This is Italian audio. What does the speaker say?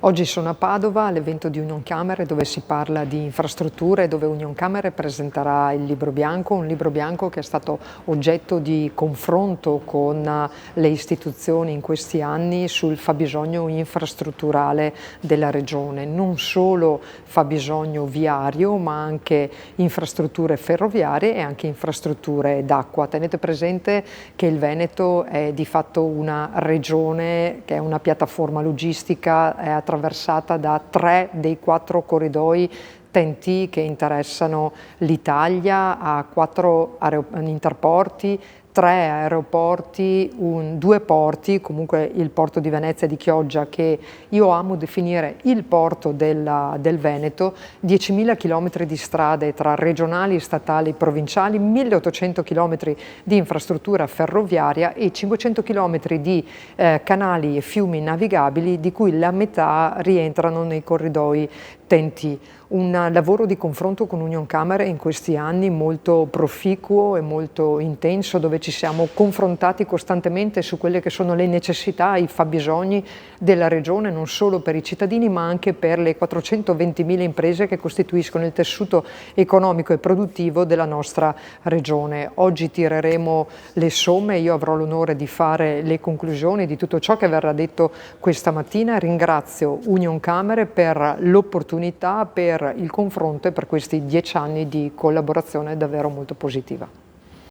Oggi sono a Padova all'evento di Unioncamere dove si parla di infrastrutture, dove Unioncamere presenterà il libro bianco, un libro bianco che è stato oggetto di confronto con le istituzioni in questi anni sul fabbisogno infrastrutturale della Regione, non solo fabbisogno viario ma anche infrastrutture ferroviarie e anche infrastrutture d'acqua. Tenete presente che il Veneto è di fatto una regione che è una piattaforma logistica, è attraversata da 3 dei 4 corridoi TEN-T che interessano l'Italia, ha 4 interporti, 3 aeroporti, 2 porti, comunque il porto di Venezia e di Chioggia che io amo definire il porto del Veneto, 10.000 km di strade tra regionali, statali, provinciali, 1.800 km di infrastruttura ferroviaria e 500 km di canali e fiumi navigabili di cui la metà rientrano nei corridoi TEN-T. Un lavoro di confronto con Unioncamere in questi anni molto proficuo e molto intenso, dove ci siamo confrontati costantemente su quelle che sono le necessità, i fabbisogni della Regione, non solo per i cittadini ma anche per le 420.000 imprese che costituiscono il tessuto economico e produttivo della nostra Regione. Oggi tireremo le somme, io avrò l'onore di fare le conclusioni di tutto ciò che verrà detto questa mattina. Ringrazio Unioncamere per l'opportunità, per il confronto e per questi 10 anni di collaborazione davvero molto positiva.